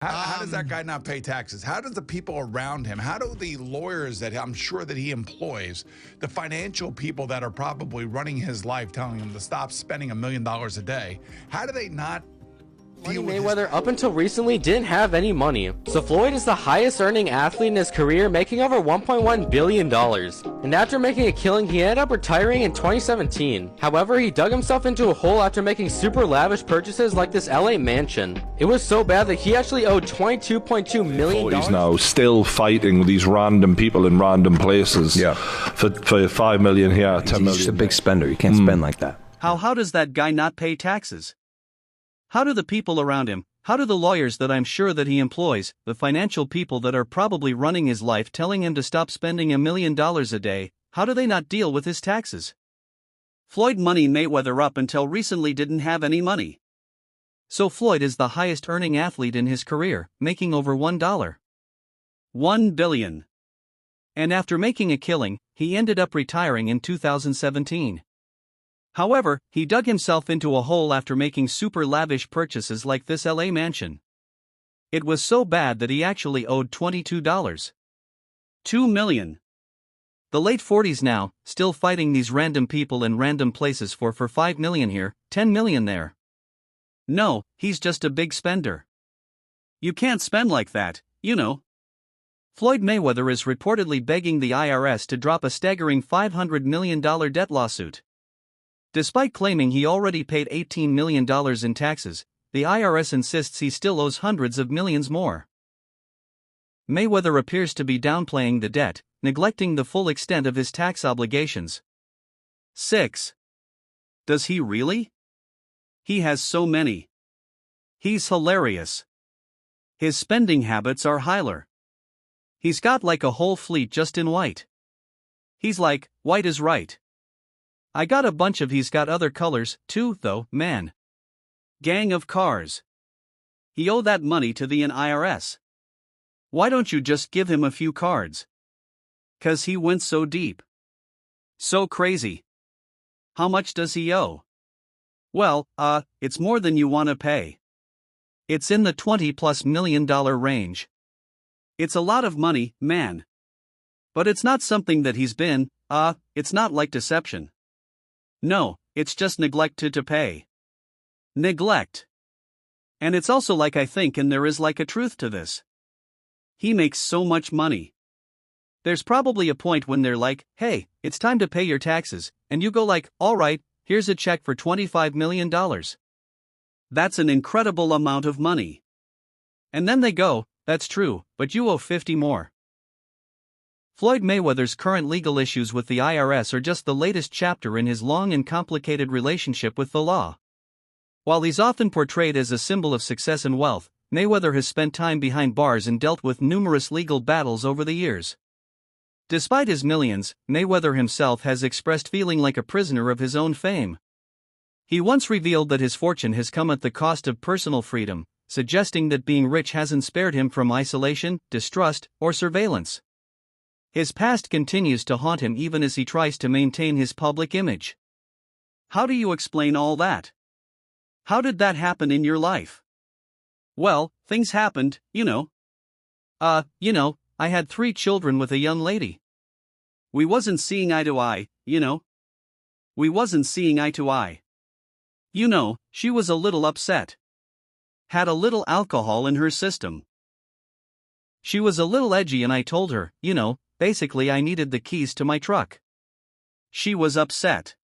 How does that guy not pay taxes? How does the people around him, how do the lawyers that I'm sure that he employs, the financial people that are probably running his life, telling him to stop spending $1 million a day, how do they not Floyd Mayweather up until recently didn't have any money, so Floyd is the highest earning athlete in his career, making over $1.1 billion. And after making a killing, he ended up retiring in 2017. However, he dug himself into a hole after making super lavish purchases like this LA mansion. It was so bad that he actually owed $22.2 million. He's now still fighting these random people in random places. Yeah. For $5 million here, $10 million. He's just a big spender. You can't spend like that. How does that guy not pay taxes? How do the people around him, how do the lawyers that I'm sure that he employs, the financial people that are probably running his life telling him to stop spending $1 million a day, how do they not deal with his taxes? Floyd Money Mayweather up until recently didn't have any money. So Floyd is the highest earning athlete in his career, making over $1 billion. And after making a killing, he ended up retiring in 2017. However, he dug himself into a hole after making super lavish purchases like this LA mansion. It was so bad that he actually owed $2 million. The late 40s now, still fighting these random people in random places for $5 million here, $10 million there. No, he's just a big spender. You can't spend like that, you know. Floyd Mayweather is reportedly begging the IRS to drop a staggering $500 million debt lawsuit. Despite claiming he already paid $18 million in taxes, the IRS insists he still owes hundreds of millions more. Mayweather appears to be downplaying the debt, neglecting the full extent of his tax obligations. 6. Does he really? He has so many. He's hilarious. His spending habits are hilar. He's got like a whole fleet just in white. He's like, white is right. I got a bunch of he's got other colors, too, though, man. Gang of cars. He owe that money to the IRS. Why don't you just give him a few cards? 'Cause he went so deep. So crazy. How much does he owe? Well, it's more than you wanna pay. It's in the $20+ million range. It's a lot of money, man. But it's not something that he's been, it's not like deception. No, it's just neglected to pay. Neglect. And it's also like I think and there is like a truth to this. He makes so much money. There's probably a point when they're like, hey, it's time to pay your taxes, and you go like, alright, here's a check for $25 million. That's an incredible amount of money. And then they go, that's true, but you owe 50 more. Floyd Mayweather's current legal issues with the IRS are just the latest chapter in his long and complicated relationship with the law. While he's often portrayed as a symbol of success and wealth, Mayweather has spent time behind bars and dealt with numerous legal battles over the years. Despite his millions, Mayweather himself has expressed feeling like a prisoner of his own fame. He once revealed that his fortune has come at the cost of personal freedom, suggesting that being rich hasn't spared him from isolation, distrust, or surveillance. His past continues to haunt him even as he tries to maintain his public image. How do you explain all that? How did that happen in your life? Well, things happened, you know. I had 3 children with a young lady. We wasn't seeing eye to eye, you know. We wasn't seeing eye to eye. You know, she was a little upset. Had a little alcohol in her system. She was a little edgy and I told her, basically I needed the keys to my truck. She was upset.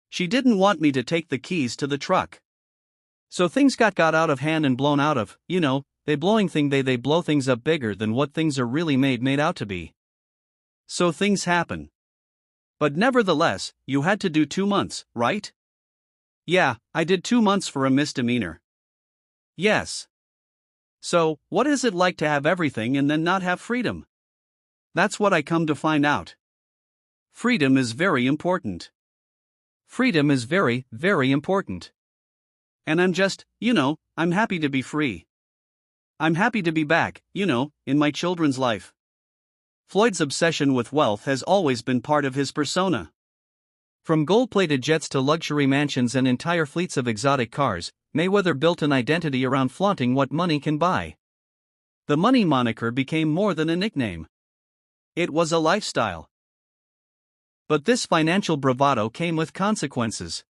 She didn't want me to take the keys to the truck. So things got out of hand and blown out of, they blow things up bigger than what things are really made out to be. So things happen. But nevertheless, you had to do 2 months, right? Yeah, I did 2 months for a misdemeanor. Yes. So, what is it like to have everything and then not have freedom? That's what I come to find out. Freedom is very important. Freedom is very, very important. And I'm just, I'm happy to be free. I'm happy to be back, in my children's life. Floyd's obsession with wealth has always been part of his persona. From gold-plated jets to luxury mansions and entire fleets of exotic cars, Mayweather built an identity around flaunting what money can buy. The money moniker became more than a nickname. It was a lifestyle. But this financial bravado came with consequences.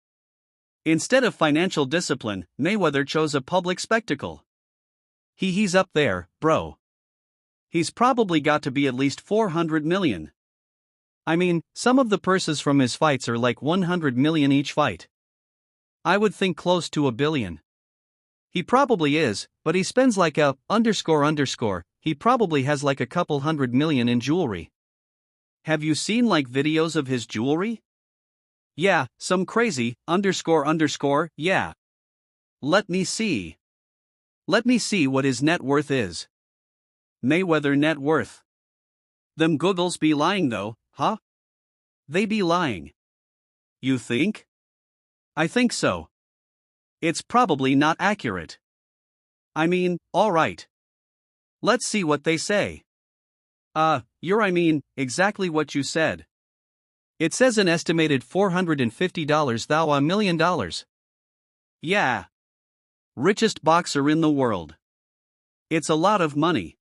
Instead of financial discipline, Mayweather chose a public spectacle. He's up there, bro. He's probably got to be at least 400 million. I mean, some of the purses from his fights are like 100 million each fight. I would think close to $1 billion. He probably is, but he spends like a __. He probably has like a couple $100 million in jewelry. Have you seen like videos of his jewelry? Yeah, some crazy __, yeah. Let me see. Let me see what his net worth is. Mayweather net worth. Them Googles be lying though, huh? They be lying. You think? I think so. It's probably not accurate. I mean, alright. Let's see what they say. Exactly what you said. It says an estimated $450 thou $1 million. Yeah. Richest boxer in the world. It's a lot of money.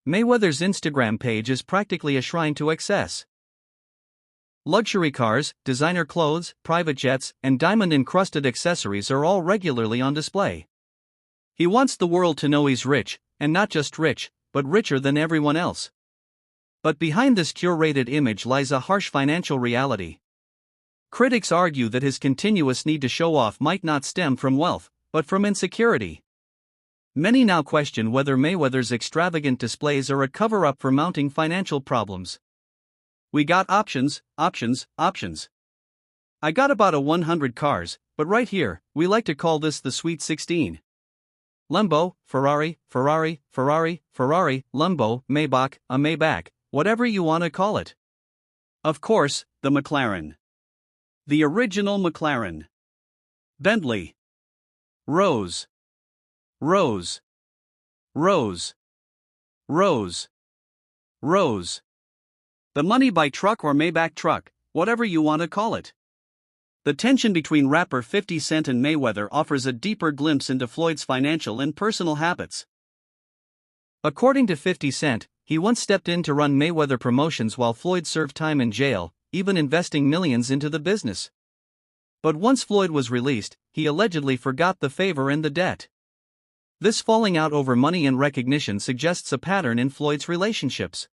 Mayweather's Instagram page is practically a shrine to excess. Luxury cars, designer clothes, private jets, and diamond-encrusted accessories are all regularly on display. He wants the world to know he's rich, and not just rich, but richer than everyone else. But behind this curated image lies a harsh financial reality. Critics argue that his continuous need to show off might not stem from wealth, but from insecurity. Many now question whether Mayweather's extravagant displays are a cover-up for mounting financial problems. We got options. I got about 100 cars, but right here, we like to call this the Sweet 16. Lambo, Ferrari, Lambo, Maybach, a Maybach, whatever you want to call it. Of course, the McLaren. The original McLaren. Bentley. Rose. The money by truck or Maybach truck, whatever you want to call it. The tension between rapper 50 Cent and Mayweather offers a deeper glimpse into Floyd's financial and personal habits. According to 50 Cent, he once stepped in to run Mayweather Promotions while Floyd served time in jail, even investing millions into the business. But once Floyd was released, he allegedly forgot the favor and the debt. This falling out over money and recognition suggests a pattern in Floyd's relationships.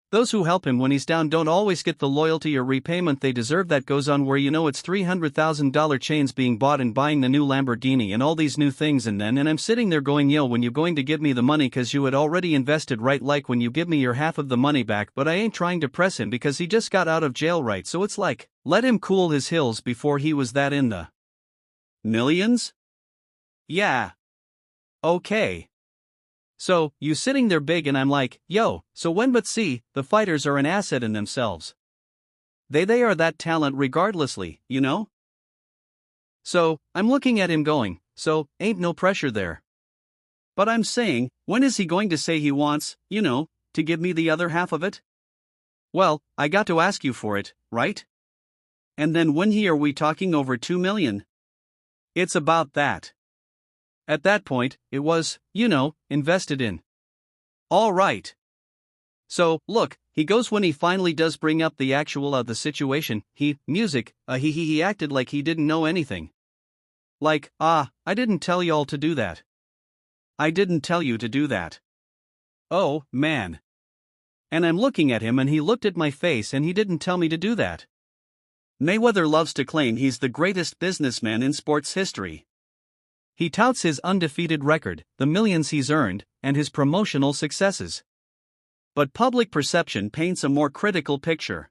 Those who help him when he's down don't always get the loyalty or repayment they deserve. That goes on where it's $300,000 chains being bought and buying the new Lamborghini and all these new things, and I'm sitting there going, yo, when you going to give me the money, cause you had already invested, right? Like when you give me your half of the money back, but I ain't trying to press him because he just got out of jail, right? So it's like, let him cool his heels before he was that in the millions? Yeah. Okay. So, you sitting there big and I'm like, yo, so when? But see, the fighters are an asset in themselves. They are that talent regardlessly, you know? So, I'm looking at him going, so, ain't no pressure there. But I'm saying, when is he going to say he wants, to give me the other half of it? Well, I got to ask you for it, right? And then when are we talking over 2 million? It's about that. At that point, it was, invested in. All right. So, look, he goes when he finally does bring up the actual the situation, he acted like he didn't know anything. Like, I didn't tell y'all to do that. I didn't tell you to do that. Oh, man. And I'm looking at him and he looked at my face and he didn't tell me to do that. Mayweather loves to claim he's the greatest businessman in sports history. He touts his undefeated record, the millions he's earned, and his promotional successes. But public perception paints a more critical picture.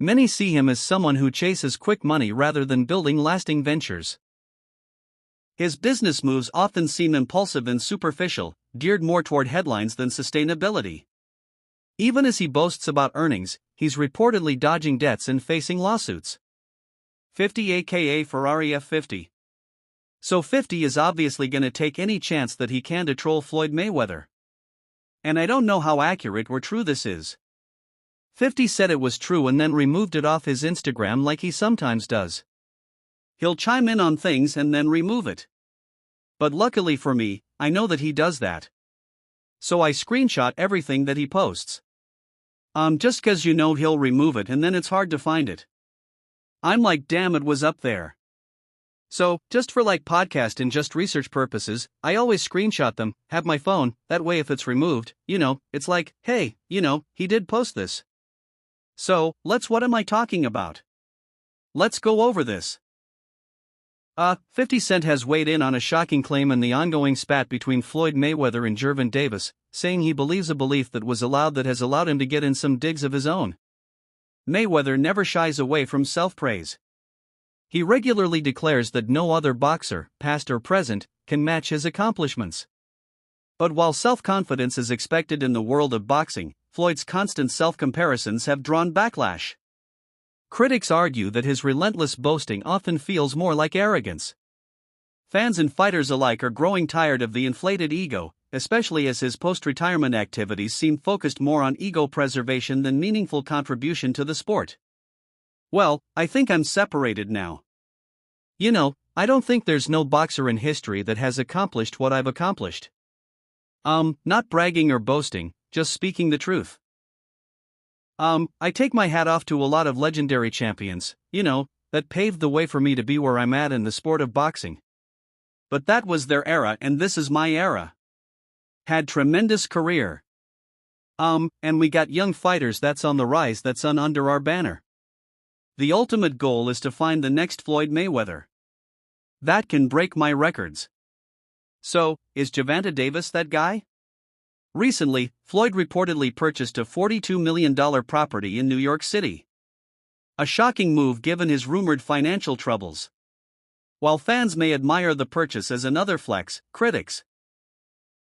Many see him as someone who chases quick money rather than building lasting ventures. His business moves often seem impulsive and superficial, geared more toward headlines than sustainability. Even as he boasts about earnings, he's reportedly dodging debts and facing lawsuits. 50 aka Ferrari F50. So 50 is obviously gonna take any chance that he can to troll Floyd Mayweather. And I don't know how accurate or true this is. 50 said it was true and then removed it off his Instagram like he sometimes does. He'll chime in on things and then remove it. But luckily for me, I know that he does that. So I screenshot everything that he posts. Just 'cause he'll remove it and then it's hard to find it. I'm like, damn, it was up there. So, just for like podcast and just research purposes, I always screenshot them, have my phone, that way if it's removed, it's like, hey, he did post this. So, what am I talking about? Let's go over this. 50 Cent has weighed in on a shocking claim in the ongoing spat between Floyd Mayweather and Gervonta Davis, saying he believes a belief that was allowed that has allowed him to get in some digs of his own. Mayweather never shies away from self-praise. He regularly declares that no other boxer, past or present, can match his accomplishments. But while self-confidence is expected in the world of boxing, Floyd's constant self-comparisons have drawn backlash. Critics argue that his relentless boasting often feels more like arrogance. Fans and fighters alike are growing tired of the inflated ego, especially as his post-retirement activities seem focused more on ego preservation than meaningful contribution to the sport. Well, I think I'm separated now. I don't think there's no boxer in history that has accomplished what I've accomplished. Not bragging or boasting, just speaking the truth. I take my hat off to a lot of legendary champions, that paved the way for me to be where I'm at in the sport of boxing. But that was their era and this is my era. Had tremendous career. And we got young fighters that's on the rise that's under our banner. The ultimate goal is to find the next Floyd Mayweather. That can break my records. So, is Gervonta Davis that guy? Recently, Floyd reportedly purchased a $42 million property in New York City. A shocking move given his rumored financial troubles. While fans may admire the purchase as another flex, critics,